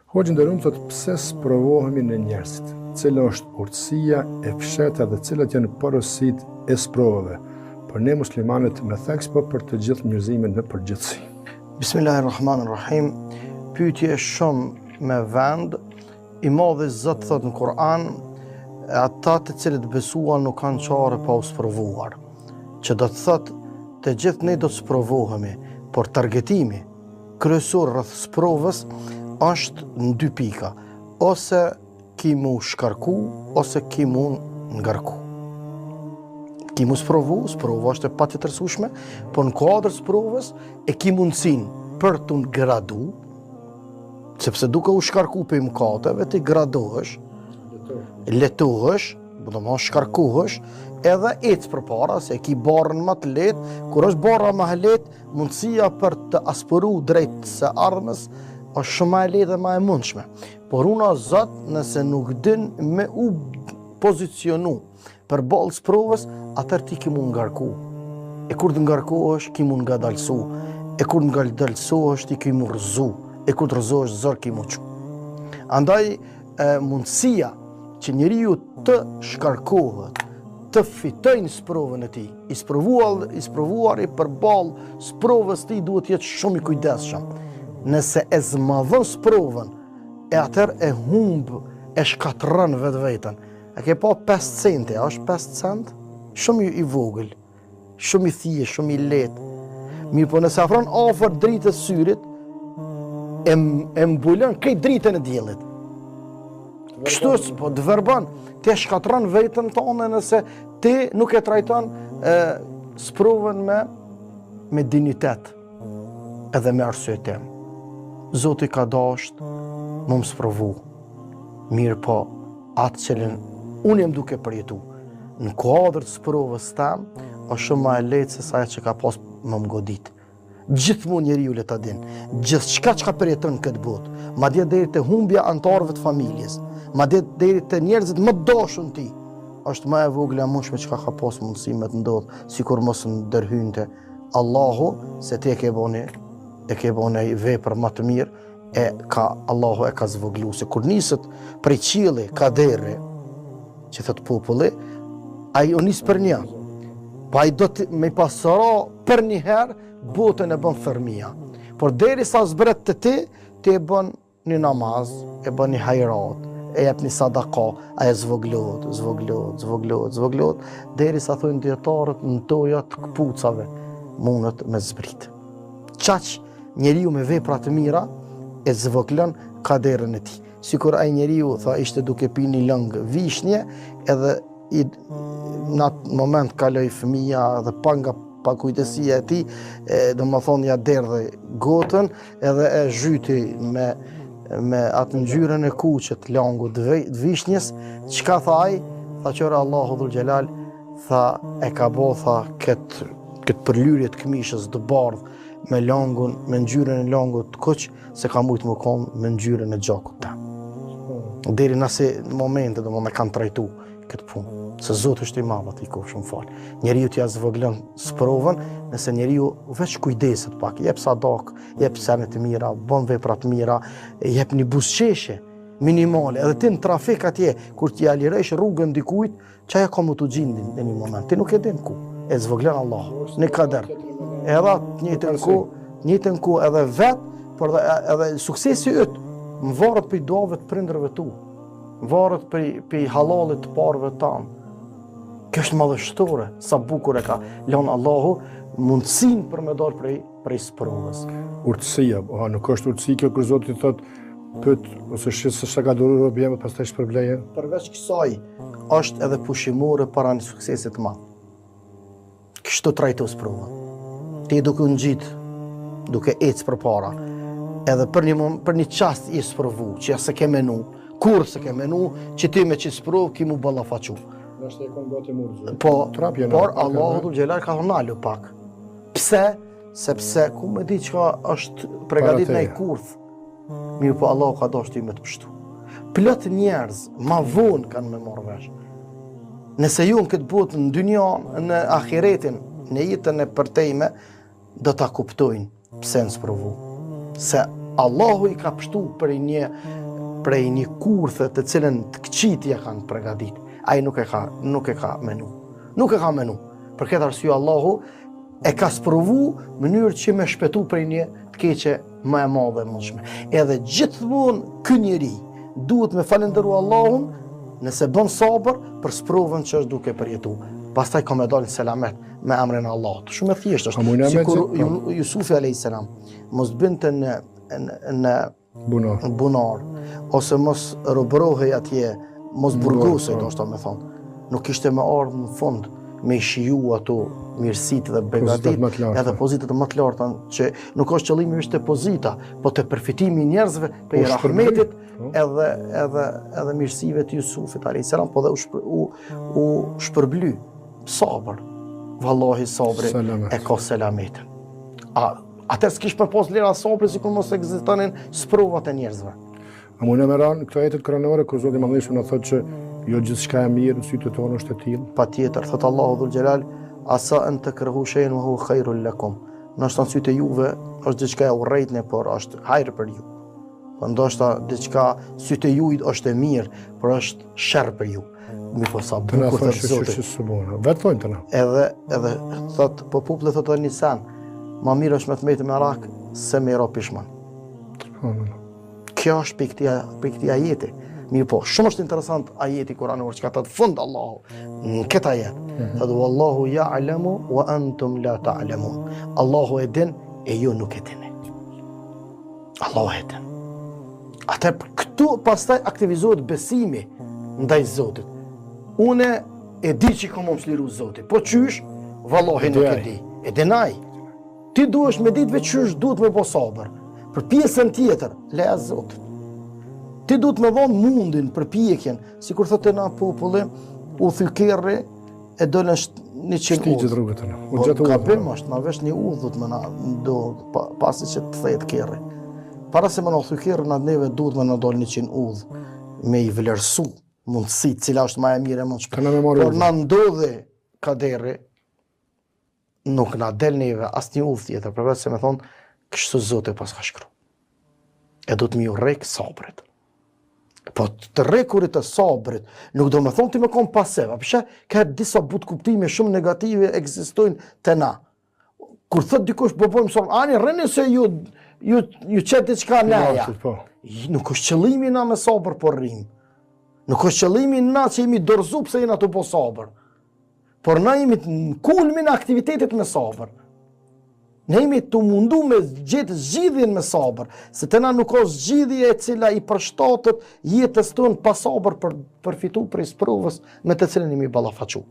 Hoxhë nderuar thotë pse sprovohemi në njerëzit? Cila është urtësia e fshehta dhe cilat janë porositë e sprovave për ne muslimanët me theks, po për të gjithë njerëzimin në përgjithësi? Bismillahirrahmanirrahim. Pyetje shumë me vend. I Madhi Zot thotë në Kur'an, ata të cilët besuan nuk kanë çare pa u sprovuar. Që do të thotë të gjithë ne do të sprovohemi, por targetimi kryesor rreth sprovës është në dy pika, ose ki mu shkarku, ose ki mu ngarku. Ki mu sprovu, sprova është e patjetërsueshme, por në kuadër sprovës e ki mundësinë për të gradu, sepse duke u shkarku për mëkateve, ti gradohesh, letohesh, domethënë shkarkohesh, edhe ecë përpara, se ki barën më të lehtë, kur është barra më e lehtë, mundësia për të aspëru drejt së ardhmës është shumë më e lehtë dhe më e mundshme. Por unë Zot, nëse nuk din me u pozicionu përballë sprovës, atëherë ti ki mund ngarku. E kur të ngarkohesh, ki mund ngadalsu. E kur ngadalsohesh, ti ki mund rrëzu. E kur të rrëzohesh, zor ki mund çu. Andaj mundësia që njeriu të shkarkohet, të fitojnë sprovën e tij, i sprovuar i përballë sprovës ti duhet të jetë shumë i kujdesshëm. Nëse e zmadhon sprovën, e atëherë e humb, e shkatërron vetveten. E ke pa 5 cente, a është 5 cent? Shumë i vogël, shumë i thjeshtë, shumë i lehtë. Mirë, po nëse afron afër dritës syrit, e mbulon këtë dritën e diellit. Kështu po të verbon, ti e shkatërron veten tonë nëse ti nuk e trajton sprovën me dinitet edhe me arsye tim. Zoti ka dashur më sprovu. Mirë po, atë që unë jam duke përjetu në kuadër të sprovës tam, është shumë më e lehtë se sa ajo që ka pas më godit. Gjithmonë njeriu le ta din, gjithçka që ka përjeton në këtë botë, madje deri te humbja antarëve të familjes, madje deri te njerëzit më të dashur ti, është më e vogël e mundshme që ka pas mundësi me të ndodh, sikur mos ndërhynte Allahu, se ti e ke bënë vepër më të mirë, Allahu e ka zvoglu, se kur nisët prej qielli kaderi, që thot populli, ai u nis për një, pa ai do të me pasoro për një herë botën e bën thërmia. Por derisa zbret të ti e bën një namaz, e bën një hajrat, e jep një sadaka, ai zvoglohet, derisa thojnë dietarët në toja të këpucave mundet me zbrit. Qaq njeriu me vepra të mira e zvoglon kaderën e tij. Sikur ai njeriu ishte duke pi një lëng vishnje, edhe në atë moment kaloi fëmia dhe nga pakujdesia e tij, domethënë ja derdhë gotën edhe e zhyti me atë ngjyrën e kuqe të langut të vishnjes. Çka tha ai? Tha qëra Allahu dhul xhelal, e ka bë këtë përlyrje të këmishës të bardhë me langun, me ngjyrën e langut të kuq, se ka mujt më konë me ngjyrën e gjakut ta. Deri nëse në momente do më kanë trajtu këtë punë, se Zoti është i madh aty ku shumë fal. Njeriu t'ia zvoglon sprovën, nëse njeriu veç kujdeset pak, jep sadak, jep sene të mira, bën vepra të mira, jep një buzëqeshje minimale, edhe ti në trafik atje, kur t'ia liresh rrugën dikujt, çaja ka më të gjindin në një moment, ti nuk e din ku, e zvoglon Allahu, në kader. Edhe njëtën ku edhe vetë, por edhe suksesi yt më varet për duave të prindërve tu, varet për halalit të parëve tanë. Kjo është madhështore, sa bukur e ka lënë Allahu mundësinë për me dalë prej sprovës. Urtësia, nuk është urtësi kjo kur Zoti thotë pyet ose se çka ka duruar robëve pastaj shpërbleje. Përveç kësaj, është edhe pushimore para një suksesit të madh. Kështu trajto sprovën. Ti duke u ngjit, duke ecë përpara, edhe për një çast i sprovu, që se ke menu, kur se ke menu, që ti me që sprovë ki mu ballafaqu. Nështë e konë gati murëzë. Por Allahu dhul xhelal ka thonalu pak. Pse? Sepse ku me di çka është përgatit në i kurth. Mirë po Allahu ka dashur ti me të pështu. Plot njerëz ma vonë kanë me marrë vesh. Nëse ju në këtë botë, në dynjan, në ahiretin, në jetën e përtejme, do ta kuptojnë pse në sprovu. Se Allahu i ka pështu prej një kurthe të cilën të këqitja kanë përgatit. Ai nuk e ka menu. Nuk e ka menu. Për këtë arsye Allahu e ka sprovu mënyrë që me shpetu prej një të keqe më e madhe e mundshme. Edhe gjithmonë ky njeri duhet me falendëru Allahun nëse bën sabër për sprovën që është duke përjetu. Pastaj ka me dalë në selamet me emrin e Allahut. Shumë e thjeshtë është. Sikur Jusufi alayhis salam mos binte në bunar ose mos robrohej atje, mos burgosej, ndoshta me thonë. Nuk kishte me ardhur në fund me shiju ato mirësitë dhe begatit edhe pozitat më të larta, që nuk është qëllimi është te pozita, po te përfitimi i njerëzve pe rahmetit edhe mirësive të Jusufit alayhis salam, po dhe u shpërbly sabër. Vallahi sabri e ka selametin. Atë s'kish për pos lera sabri sikur mos ekzistonin sprovat e njerëzve. A mund të merran këto ajetet koranore ku Zoti Madhëshu na thotë që jo gjithçka e mirë në sytë tonë është e tillë. Patjetër, thot Allahu dhul Jalal, asa an takrahu shay'an wa huwa khairul lakum. Ndoshta në sytë juve është diçka e urrejtne, por është hajër për ju. Po ndoshta diçka sytë juit është e mirë, por është sherr për ju. Mi po sa bukur thot Zoti. Vetë thonë të na. Edhe thot populli thot Nisan, ma mirë është me të metë me rak se me ro pishman. Kjo është për këti ajeti. Mirë po, shumë është interesant ajeti kuranor që ka të fund Allahu në këtë ajet. Thëtë Wallahu ja'lamu wa antum la ta'lamun. Allahu e din e ju nuk e dini. Allahu e din. Atë këtu pastaj aktivizohet besimi ndaj Zotit. Une e di që kom më sliru Zotit, po qysh, Wallahi nuk e di. E dinaj. Ti duhesh me ditë veçysh duhet me bo sabër. Për pjesën tjetër, leja Zotit. Ti duhet me dhonë mundin për pjekjen, si kur thotë na populli, u thykerri e dole 100 udhë. Ka bim është, na vesh një udhë dhut me na do, pasi që të thejt kerri. Para se me na thykerri na neve duhet me na dole 100 udhë, me i vlerësu mundësit, cila është ma e mire mund shpër. Por na ndodhe kaderi, nuk na del neve as një udhë tjetër, përveç se me thonë, kështu Zotë pas ka shkru. E du të mi u rejkë sabrit. Po të rekurit të sabrit, nuk do me thonë ti me kom pasiv, apëshe ka disa but kuptime shumë negative ekzistojnë të na. Kur thët dikush bëbojmë sabr, ani rreni se ju qëtë diçka neja. Nuk është qëllimi na me sabr por rrim. Nuk është qëllimi na që jemi dorzu pse jena të po sabr. Por na jemi në kulmin e aktivitetit me sabr. Ne jemi të mundu me gjithë zgjidhjen me sabër, se të na nuk ka zgjidhje e cila i përshtatët jetës tonë pa sabër për përfitu prej sprovës me të cilën jemi ballafaqu.